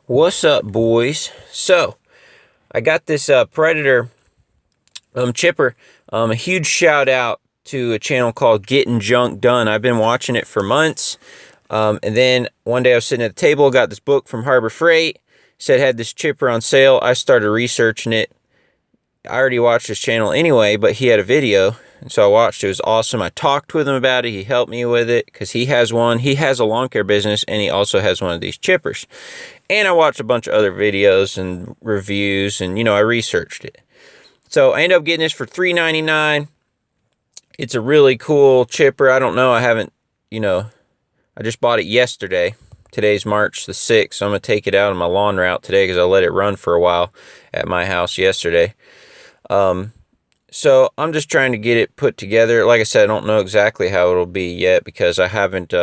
What's up, boys? So I got this Predator chipper. A huge shout out to a channel called Getting Junk Done. I've been watching it for months. And then one day I was sitting at the table, got this book from Harbor Freight, said had this chipper on sale. I started researching it. I already watched his channel anyway, but he had a video, and so I watched it. It was awesome. I talked with him about it. He helped me with it because he has one. He has a lawn care business, and he also has one of these chippers. And I watched a bunch of other videos and reviews, and, I researched it. So I ended up getting this for $3.99. It's a really cool chipper. I don't know. I haven't, I just bought it yesterday. Today's March the 6th, so I'm going to take it out on my lawn route today because I let it run for a while at my house yesterday. So I'm just trying to get it put together. Like I said, I don't know exactly how it'll be yet because I haven't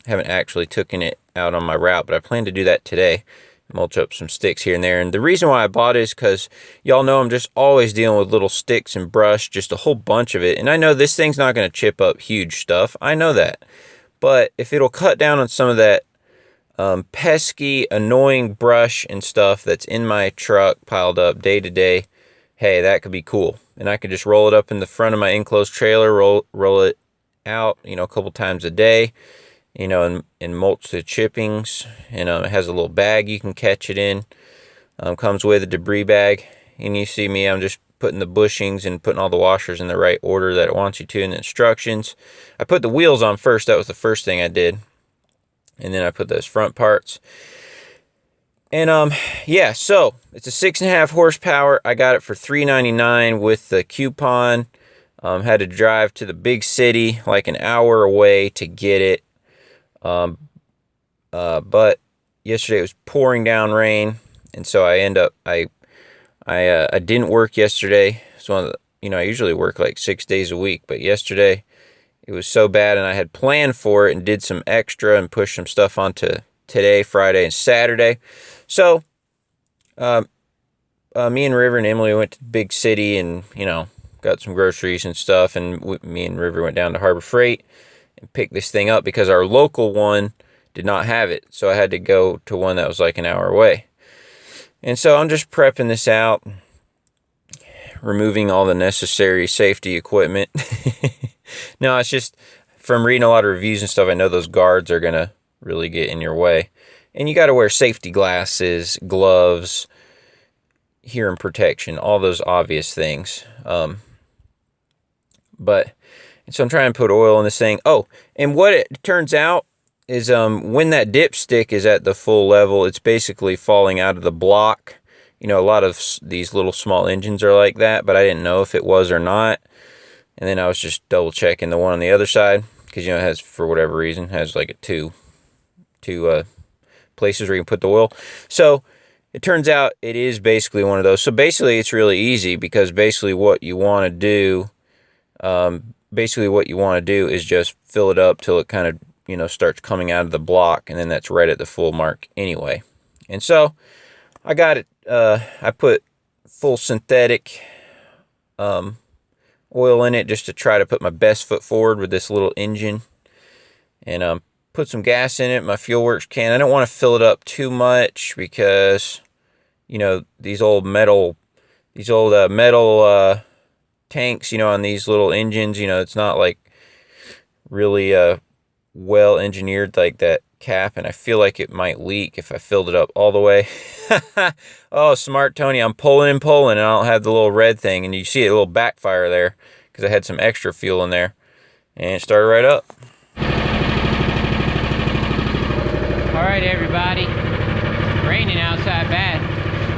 actually taken it out on my route, but I plan to do that today. Mulch up some sticks here and there. And the reason why I bought it is because y'all know I'm just always dealing with little sticks and brush, just a whole bunch of it. And I know this thing's not going to chip up huge stuff. I know that. But if it'll cut down on some of that pesky, annoying brush and stuff that's in my truck piled up day to day, hey, that could be cool. And I could just roll it up in the front of my enclosed trailer, roll it out, a couple times a day, and mulch the chippings. And it has a little bag you can catch it in. Comes with a debris bag. And you see me, I'm just putting the bushings and putting all the washers in the right order that it wants you to in the instructions. I put the wheels on first. That was the first thing I did. And then I put those front parts. And yeah, so it's a 6.5 horsepower. I got it for $3.99 with the coupon. Had to drive to the big city, like an hour away to get it. But yesterday it was pouring down rain, and so I didn't work yesterday. It's one of the, I usually work like 6 days a week, but yesterday it was so bad, and I had planned for it and did some extra and pushed some stuff onto today, Friday, and Saturday. So, me and River and Emily went to the big city and, got some groceries and stuff. And me and River went down to Harbor Freight and picked this thing up because our local one did not have it. So I had to go to one that was like an hour away. And so I'm just prepping this out, removing all the necessary safety equipment. No, it's just from reading a lot of reviews and stuff, I know those guards are going to really get in your way. And you got to wear safety glasses, gloves, hearing protection, all those obvious things. So I'm trying to put oil in this thing. Oh, and what it turns out is when that dipstick is at the full level, it's basically falling out of the block. A lot of these little small engines are like that, but I didn't know if it was or not. And then I was just double checking the one on the other side because, it has, for whatever reason, has like a two places where you can put the oil. So it turns out it is basically one of those. So basically it's really easy because basically what you want to do is just fill it up till it kind of, starts coming out of the block, and then that's right at the full mark anyway. And so I got it, I put full synthetic oil in it just to try to put my best foot forward with this little engine. And put some gas in it, my Fuelworx can. I don't want to fill it up too much because, these old metal tanks, on these little engines, it's not like really well engineered like that cap, and I feel like it might leak if I filled it up all the way. Oh, smart Tony, I'm pulling and I don't have the little red thing, and you see a little backfire there because I had some extra fuel in there, and it started right up. All right, everybody, raining outside bad.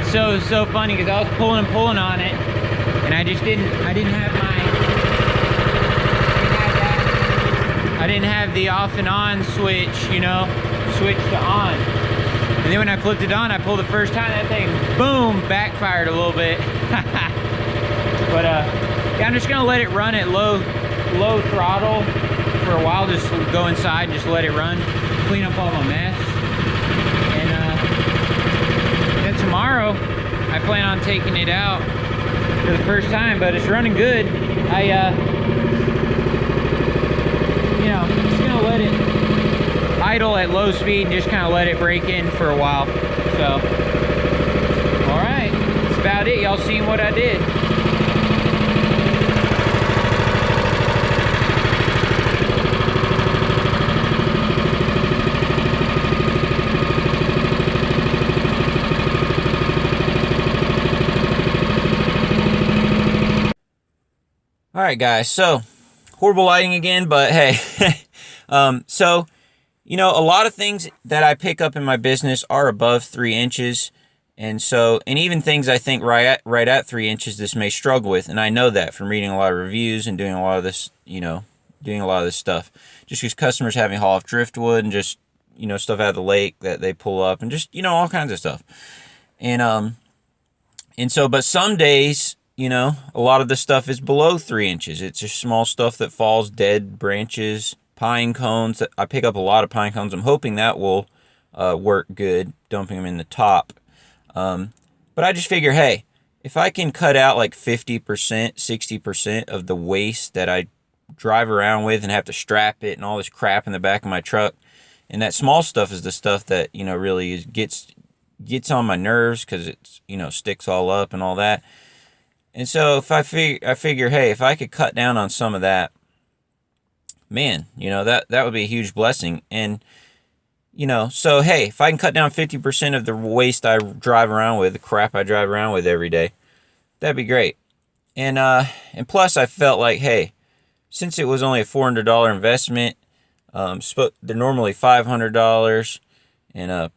So it's so funny because I was pulling on it, and I didn't have the off and on switch, switch to on. And then when I flipped it on, I pulled the first time, that thing, boom, backfired a little bit. But yeah, I'm just gonna let it run at low throttle for a while. Just go inside and just let it run, clean up all my mess. And then tomorrow I plan on taking it out for the first time, but it's running good. Just gonna let it idle at low speed and just kind of let it break in for a while. So, all right, that's about it. Y'all seen what I did. All right, guys, so horrible lighting again, but hey, so, you know, a lot of things that I pick up in my business are above 3 inches. And so, and even things I think right at 3 inches, this may struggle with. And I know that from reading a lot of reviews and doing a lot of this, you know, doing a lot of this stuff. Just because customers having haul off driftwood and just, you know, stuff out of the lake that they pull up and just, you know, all kinds of stuff. And so, but some days, you know, a lot of the stuff is below 3 inches. It's just small stuff that falls, dead branches, pine cones. I pick up a lot of pine cones. I'm hoping that will work good, dumping them in the top. But I just figure, hey, if I can cut out like 50%, 60% of the waste that I drive around with and have to strap it and all this crap in the back of my truck, and that small stuff is the stuff that, you know, really gets on my nerves because it's, you know, sticks all up and all that. And so if I figure, hey, if I could cut down on some of that, man, you know, that would be a huge blessing. And, you know, so, hey, if I can cut down 50% of the waste I drive around with, the crap I drive around with every day, that'd be great. And plus I felt like, hey, since it was only a $400 investment, they're normally $500, and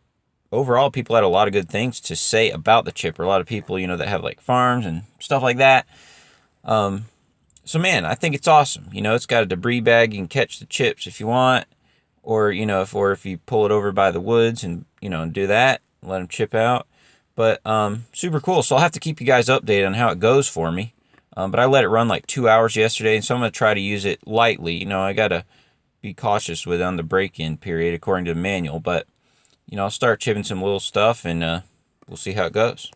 overall, people had a lot of good things to say about the chipper. A lot of people, you know, that have like farms and stuff like that. So, man, I think it's awesome. You know, it's got a debris bag. You can catch the chips if you want, or, you know, if you pull it over by the woods and, you know, and do that, let them chip out. But super cool. So I'll have to keep you guys updated on how it goes for me. But I let it run like 2 hours yesterday, and so I'm going to try to use it lightly. You know, I got to be cautious with on the break-in period according to the manual, but you know, I'll start chipping some little stuff, and we'll see how it goes.